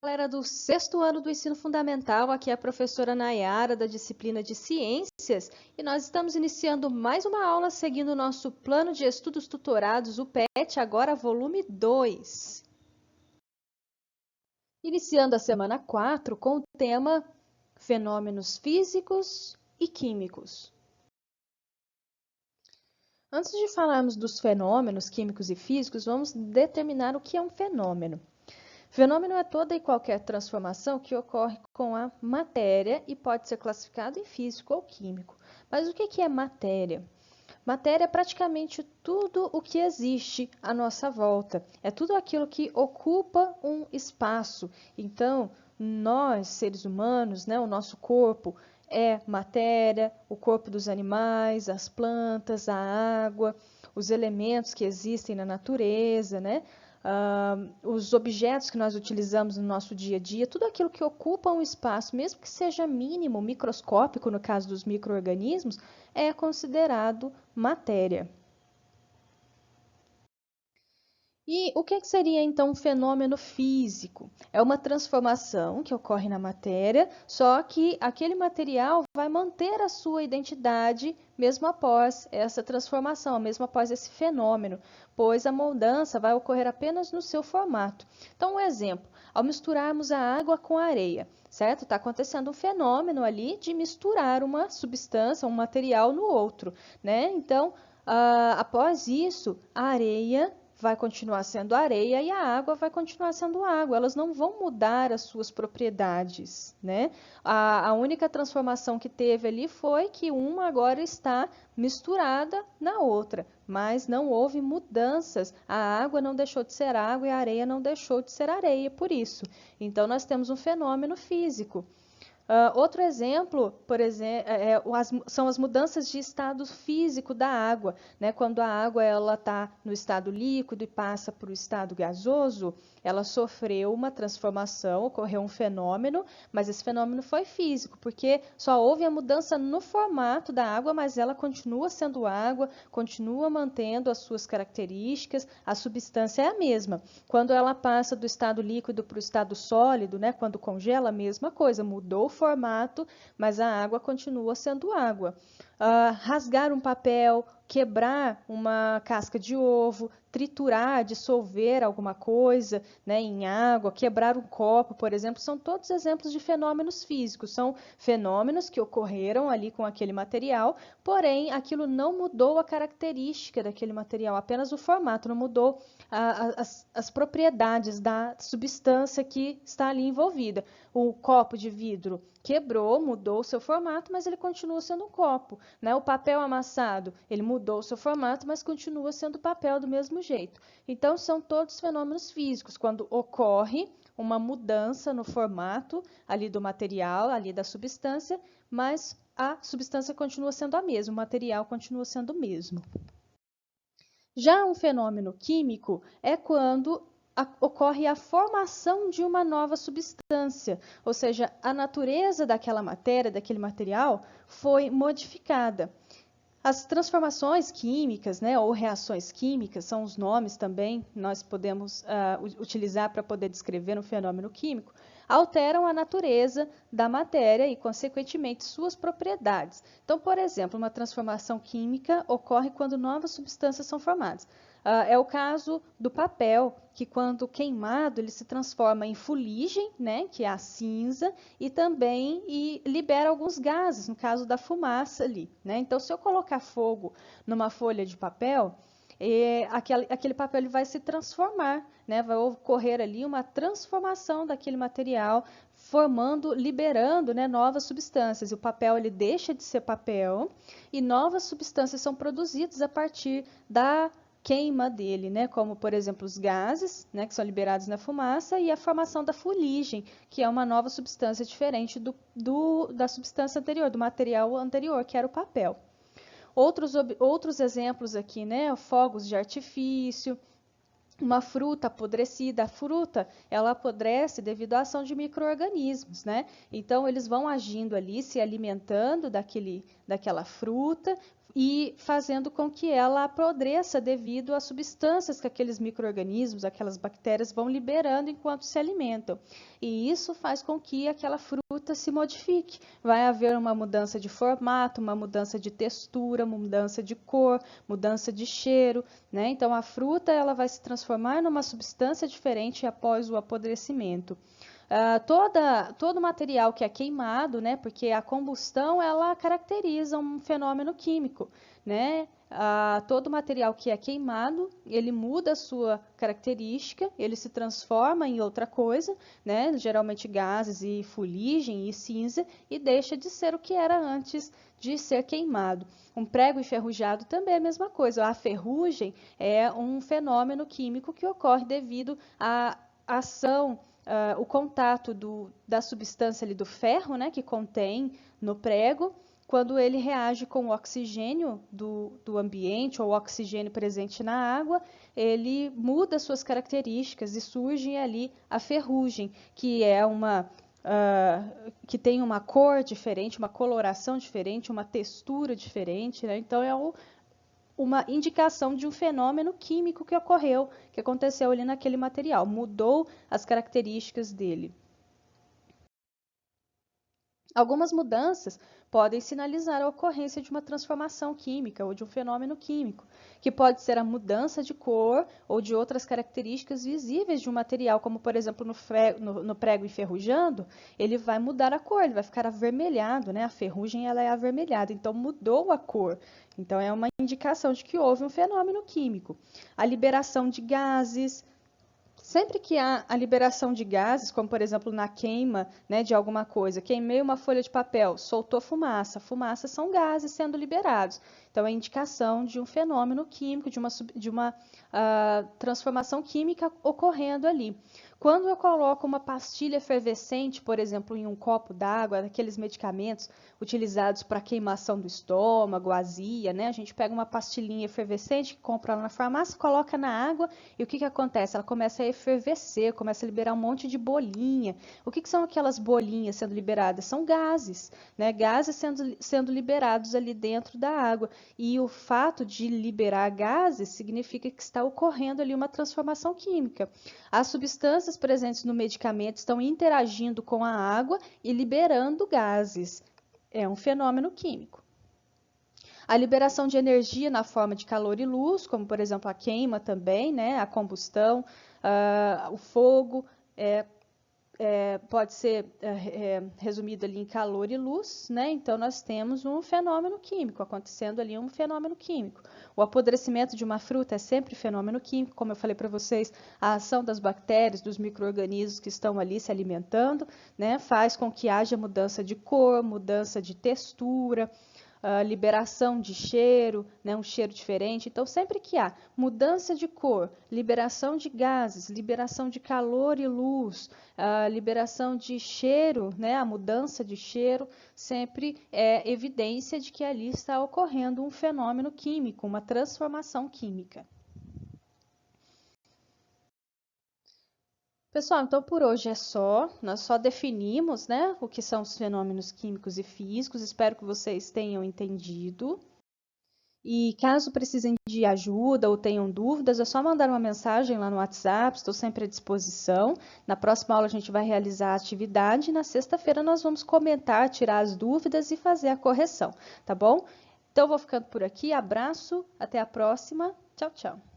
Galera do sexto ano do ensino fundamental, aqui é a professora Nayara da disciplina de Ciências e nós estamos iniciando mais uma aula seguindo o nosso plano de estudos tutorados, o PET, agora volume 2. Iniciando a semana 4 com o tema Fenômenos Físicos e Químicos. Antes de falarmos dos fenômenos químicos e físicos, vamos determinar o que é um fenômeno. Fenômeno é toda e qualquer transformação que ocorre com a matéria e pode ser classificado em físico ou químico. Mas o que é matéria? Matéria é praticamente tudo o que existe à nossa volta. É tudo aquilo que ocupa um espaço. Então, nós, seres humanos, o nosso corpo é matéria, o corpo dos animais, as plantas, a água, os elementos que existem na natureza, os objetos que nós utilizamos no nosso dia a dia, tudo aquilo que ocupa um espaço, mesmo que seja mínimo, microscópico, no caso dos micro-organismos, é considerado matéria. E o que seria então um fenômeno físico? É uma transformação que ocorre na matéria, só que aquele material vai manter a sua identidade mesmo após essa transformação, mesmo após esse fenômeno, pois a mudança vai ocorrer apenas no seu formato. Então, um exemplo, ao misturarmos a água com a areia, certo? Está acontecendo um fenômeno ali de misturar uma substância, um material no outro, né? Então, após isso, a areia vai continuar sendo areia e a água vai continuar sendo água. Elas não vão mudar as suas propriedades, né? A única transformação que teve ali foi que uma agora está misturada na outra, mas não houve mudanças. A água não deixou de ser água e a areia não deixou de ser areia, por isso. Então, nós temos um fenômeno físico. Outro exemplo, por exemplo, são as mudanças de estado físico da água, né? Quando a água está no estado líquido e passa para o estado gasoso, ela sofreu uma transformação, ocorreu um fenômeno, mas esse fenômeno foi físico, porque só houve a mudança no formato da água, mas ela continua sendo água, continua mantendo as suas características, a substância é a mesma. Quando ela passa do estado líquido para o estado sólido, né? Quando congela, a mesma coisa, mudou o formato, mas a água continua sendo água. Rasgar um papel, quebrar uma casca de ovo, triturar, dissolver alguma coisa, né, em água, quebrar um copo, por exemplo, são todos exemplos de fenômenos físicos, são fenômenos que ocorreram ali com aquele material, porém aquilo não mudou a característica daquele material, apenas o formato, não mudou as propriedades da substância que está ali envolvida. O copo de vidro quebrou, mudou o seu formato, mas ele continua sendo um copo, né? O papel amassado, ele mudou o seu formato, mas continua sendo papel do mesmo jeito. Então, são todos fenômenos físicos, quando ocorre uma mudança no formato ali do material, ali da substância, mas a substância continua sendo a mesma, o material continua sendo o mesmo. Já um fenômeno químico é quando ocorre a formação de uma nova substância, ou seja, a natureza daquela matéria, daquele material, foi modificada. As transformações químicas, né, ou reações químicas, são os nomes também que nós podemos utilizar para poder descrever um fenômeno químico, alteram a natureza da matéria e, consequentemente, suas propriedades. Então, por exemplo, uma transformação química ocorre quando novas substâncias são formadas. É o caso do papel, que quando queimado ele se transforma em fuligem, né, que é a cinza, e também libera alguns gases, no caso da fumaça ali, né? Então, se eu colocar fogo numa folha de papel, aquele papel ele vai se transformar, né? Vai ocorrer ali uma transformação daquele material, formando, liberando, né, novas substâncias. E o papel ele deixa de ser papel e novas substâncias são produzidas a partir da queima dele, né? Como, por exemplo, os gases, né, que são liberados na fumaça, e a formação da fuligem, que é uma nova substância diferente da substância anterior, do material anterior, que era o papel. Outros exemplos aqui, né? Fogos de artifício, uma fruta apodrecida. A fruta, ela apodrece devido à ação de micro-organismos, né? Então, eles vão agindo ali, se alimentando daquela fruta, e fazendo com que ela apodreça devido às substâncias que aqueles micro-organismos, aquelas bactérias vão liberando enquanto se alimentam. E isso faz com que aquela fruta se modifique. Vai haver uma mudança de formato, uma mudança de textura, uma mudança de cor, mudança de cheiro, né? Então a fruta ela vai se transformar numa substância diferente após o apodrecimento. Todo material que é queimado, né, porque a combustão ela caracteriza um fenômeno químico, né? Todo material que é queimado, ele muda a sua característica, ele se transforma em outra coisa, né? Geralmente gases e fuligem e cinza, e deixa de ser o que era antes de ser queimado. Um prego enferrujado também é a mesma coisa. A ferrugem é um fenômeno químico que ocorre devido à ação o contato da substância ali do ferro, né, que contém no prego, quando ele reage com o oxigênio do ambiente ou o oxigênio presente na água, ele muda suas características e surge ali a ferrugem, que é que tem uma cor diferente, uma coloração diferente, uma textura diferente, né? Então uma indicação de um fenômeno químico que ocorreu, que aconteceu ali naquele material, mudou as características dele. Algumas mudanças podem sinalizar a ocorrência de uma transformação química ou de um fenômeno químico, que pode ser a mudança de cor ou de outras características visíveis de um material, como por exemplo no prego enferrujando, ele vai mudar a cor, ele vai ficar avermelhado, né? A ferrugem ela é avermelhada, então mudou a cor. Então é uma indicação de que houve um fenômeno químico. A liberação de gases. Sempre que há a liberação de gases, como por exemplo na queima, né, de alguma coisa, queimei uma folha de papel, soltou fumaça. Fumaça são gases sendo liberados. Então é indicação de um fenômeno químico, de uma transformação química ocorrendo ali. Quando eu coloco uma pastilha efervescente, por exemplo, em um copo d'água, aqueles medicamentos utilizados para queimação do estômago, azia, né? A gente pega uma pastilhinha efervescente que compra lá na farmácia, coloca na água e o que acontece? Ela começa a efervescer, começa a liberar um monte de bolinha. O que são aquelas bolinhas sendo liberadas? São gases, né? Gases sendo liberados ali dentro da água. E o fato de liberar gases significa que está ocorrendo ali uma transformação química. As substâncias presentes no medicamento estão interagindo com a água e liberando gases. É um fenômeno químico. A liberação de energia na forma de calor e luz, como por exemplo a queima também, né? A combustão, o fogo, pode ser resumido ali em calor e luz, né? Então nós temos um fenômeno químico, acontecendo ali um fenômeno químico. O apodrecimento de uma fruta é sempre fenômeno químico, como eu falei para vocês, a ação das bactérias, dos micro-organismos que estão ali se alimentando, né? Faz com que haja mudança de cor, mudança de textura, liberação de cheiro, né, um cheiro diferente. Então, sempre que há mudança de cor, liberação de gases, liberação de calor e luz, liberação de cheiro, né, a mudança de cheiro, sempre é evidência de que ali está ocorrendo um fenômeno químico, uma transformação química. Pessoal, então por hoje é só. Nós só definimos, né, o que são os fenômenos químicos e físicos. Espero que vocês tenham entendido. E caso precisem de ajuda ou tenham dúvidas, é só mandar uma mensagem lá no WhatsApp, estou sempre à disposição. Na próxima aula a gente vai realizar a atividade e na sexta-feira nós vamos comentar, tirar as dúvidas e fazer a correção, tá bom? Então, eu vou ficando por aqui. Abraço, até a próxima. Tchau, tchau.